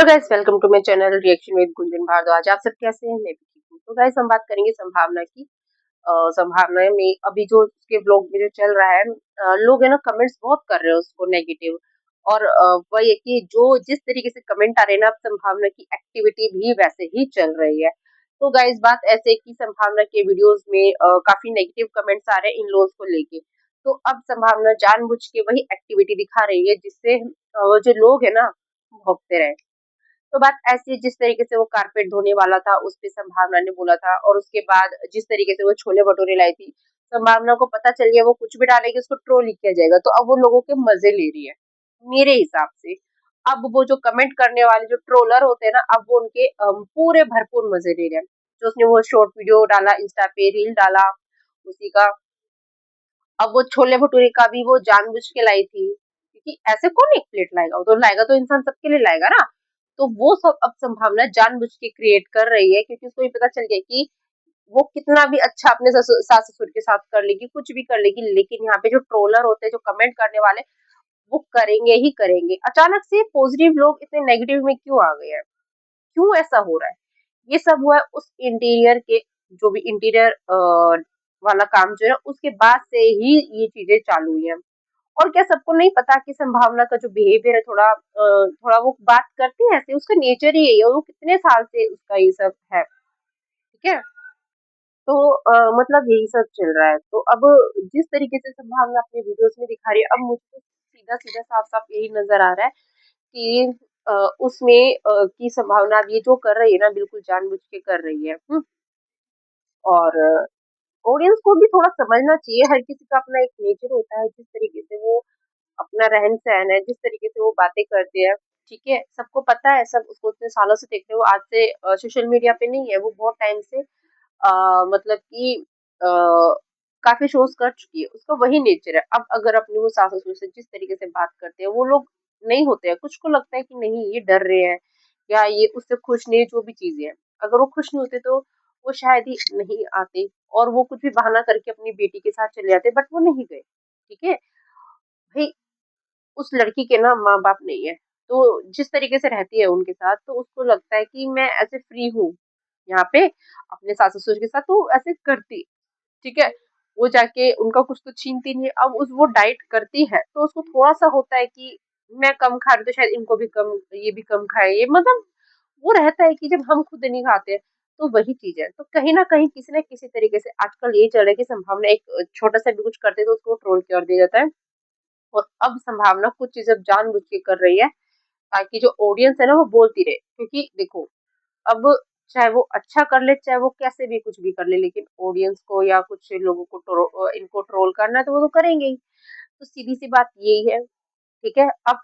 Hello guys, welcome to my channel reaction with Gunjan Bhardwaj. आप सब कैसे हैं? मैं भी ठीक हूँ। तो गाइस, हम बात करेंगे संभावना की। संभावना में अभी जो उसके ब्लॉग में जो चल रहा है, लोग है ना कमेंट्स बहुत कर रहे हैं उसको नेगेटिव। और वही है कि जो जिस तरीके से कमेंट आ रहे हैं ना, अब संभावना की एक्टिविटी भी वैसे ही चल रही है। तो गाइस, बात ऐसे है कि संभावना के वीडियोस में काफी नेगेटिव कमेंट्स आ रहे हैं इन लॉज को लेके। तो अब संभावना जानबूझ के वही एक्टिविटी दिखा रही है जिससे जो लोग है ना भोगते रहे। तो बात ऐसी है, जिस तरीके से वो कारपेट धोने वाला था उस पे संभावना ने बोला था, और उसके बाद जिस तरीके से वो छोले भटूरे लाई थी, संभावना को पता चल गया वो कुछ भी डालेगी उसको ट्रोल ही किया जाएगा। तो अब वो लोगों के मजे ले रही है मेरे हिसाब से। अब वो जो कमेंट करने वाले जो ट्रोलर होते हैं ना, अब वो उनके पूरे भरपूर मजे ले रहे हैं। जो उसने वो शॉर्ट वीडियो डाला, इंस्टा पे रील डाला उसी का। अब वो छोले भटूरे का भी वो जानबूझ के लाई थी, क्योंकि ऐसे कौन एक प्लेट लाएगा, वो तो लाएगा तो इंसान सबके लिए लाएगा ना। तो वो सब अब संभावना जानबूझ के क्रिएट कर रही है, क्योंकि उसको ये पता चल गया कि वो कितना भी अच्छा अपने सास ससुर के साथ कर लेगी, कुछ भी कर लेगी, लेकिन यहाँ पे जो ट्रोलर होते हैं, जो कमेंट करने वाले, वो करेंगे ही करेंगे। अचानक से पॉजिटिव लोग इतने नेगेटिव में क्यों आ गए हैं? क्यों ऐसा हो रहा है? ये सब हुआ है उस इंटीरियर के, जो भी इंटीरियर वाला काम जो है उसके बाद से ही ये चीजें चालू हुई हैं। और क्या सबको नहीं पता कि संभावना का जो बिहेवियर है, थोड़ा वो बात करती है ऐसे, उसका नेचर ही यही है, और वो कितने साल से उसका ये सब है। ठीक है। तो मतलब यही सब चल रहा है। तो अब जिस तरीके से संभावना अपने वीडियोस में दिखा रही है, अब मुझे तो सीधा सीधा साफ साफ यही नजर आ रहा है कि उसमें की संभावना अब ये जो कर रही है ना, बिल्कुल जानबूझ के कर रही है। और ऑडियंस को भी थोड़ा समझना चाहिए, हर किसी का अपना एक नेचर होता है, जिस तरीके से वो अपना रहन-सहन है, जिस तरीके से वो बातें करते हैं, ठीक है? सबको पता है, सब उसको इतने सालों से देख रहे हो, आज से सोशल मीडिया पे नहीं है, वो बहुत टाइम से मतलब कि अ, काफ़ी शोज़ कर चुकी है, उसका वही नेचर है। अब अगर अपने वो सास-ससुर से जिस तरीके से बात करते हैं, वो लोग नहीं होते हैं, कुछ को लगता है कि नहीं ये डर रहे हैं, या ये उससे खुश नहीं, जो भी चीज़ें हैं। अगर वो खुश नहीं होते तो वो शायद ही नहीं आते, और वो कुछ भी बहाना करके अपनी बेटी के साथ चले जाते, बट वो नहीं गए, ठीक है? भई उस लड़की के ना माँ-बाप नहीं है, तो जिस तरीके से रहती है उनके साथ, तो उसको लगता है कि मैं ऐसे फ्री हूँ, यहाँ पे अपने सास-ससुर के साथ, तो ऐसे करती, ठीक है? वो जाके उनका कुछ तो छीनती नहीं है, अब उस वो डाइट करती है, तो उसको थोड़ा-सा होता है कि मैं कम खा रही हूँ, तो शायद इनको भी कम, ये भी कम खाएँ, ये मतलब वो रहता है कि जब हम खुद नहीं खाते हैं, तो वही चीज़ है। तो कहीं न कहीं किसी न किसी तरीके से आजकल ये चल रहा है कि संभावना एक छोटा-सा भी कुछ करते हैं, तो उसको ट्रोल कर दिया जाता है। और अब संभावना कुछ चीज़ें जानबूझ के कर रही है, ताकि जो ऑडियंस है ना वो बोलती रहे। क्योंकि देखो, अब चाहे वो अच्छा कर ले, चाहे वो कैसे भी कुछ भी कर ले, लेकिन ऑडियंस को या कुछ लोगों को इनको ट्रोल करना है, तो वो तो करेंगे ही। तो सीधी-सी बात यही है, ठीक है? अब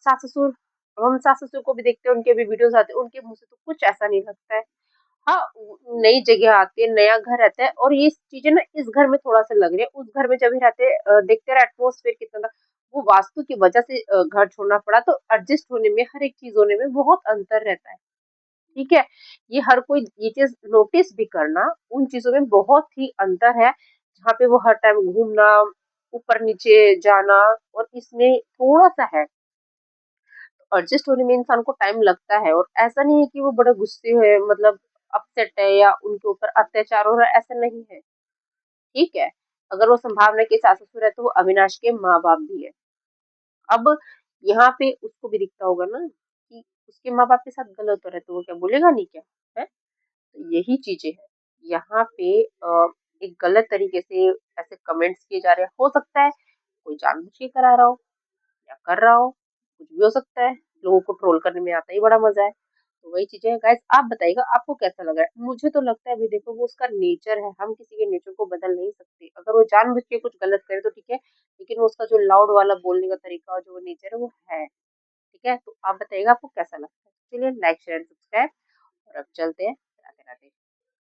हम सास-ससुर को भी देखते हैं, उनके भी वीडियोज़ आते हैं, उनके मुँह से तो कुछ ऐसा नहीं लगता है। हाँ, नई जगह आती है, नया घर रहता है, और ये चीज़ें ना इस घर में थोड़ा-सा लग रही है, उस घर में जब भी रहते हैं देखते रहे एटमॉस्फेयर कितना था, वो वास्तु की वजह से घर छोड़ना पड़ा, तो एडजस्ट होने में, हर एक चीज़ होने में बहुत अंतर रहता है, ठीक है? ये हर कोई ये चीज़ नोटिस भी करना, उन चीज़ों में बहुत ही अंतर है, जहाँ पे वो हर टाइम घूमना, ऊपर-नीचे जाना, और इसमें थोड़ा-सा है, एडजस्ट होने में इंसान को टाइम लगता है, और ऐसा नहीं है कि वो बड़े गुस्से है, मतलब अपसेट है, या उनके ऊपर अत्याचार हो रहा है, ऐसा नहीं है, ठीक है? अगर वो संभावना के सास-ससुर है, तो वो अविनाश के माँ-बाप भी है। अब यहाँ पे उसको भी दिखता होगा ना कि उसके माँ-बाप के साथ गलत हो रहा है, तो वो क्या बोलेगा नहीं क्या? है? तो यही चीज़ें हैं। यहाँ पे एक गलत तरीके से ऐसे कमेंट्स किए जा रहे हैं। हो सकता है कोई जानबूझ के करा रहा हो, या कर रहा हो, कुछ भी हो सकता है। लोगों को ट्रोल करने में आता ही बड़ा मज़ा है। तो वही चीज़ें हैं गाइस, आप बताइएगा आपको कैसा लग रहा है? मुझे तो लगता है अभी देखो, वो उसका नेचर है, हम किसी के नेचर को बदल नहीं सकते। अगर वो जानबूझ के कुछ गलत करे तो ठीक है, लेकिन वो उसका जो लाउड वाला बोलने का तरीका और जो वो नेचर है वो है। ठीक है? तो आप बताइएगा आपको कैसा लगता है? चलिए, लाइक, शेयर, सब्सक्राइब, और अब चलते हैं। राधे-राधे।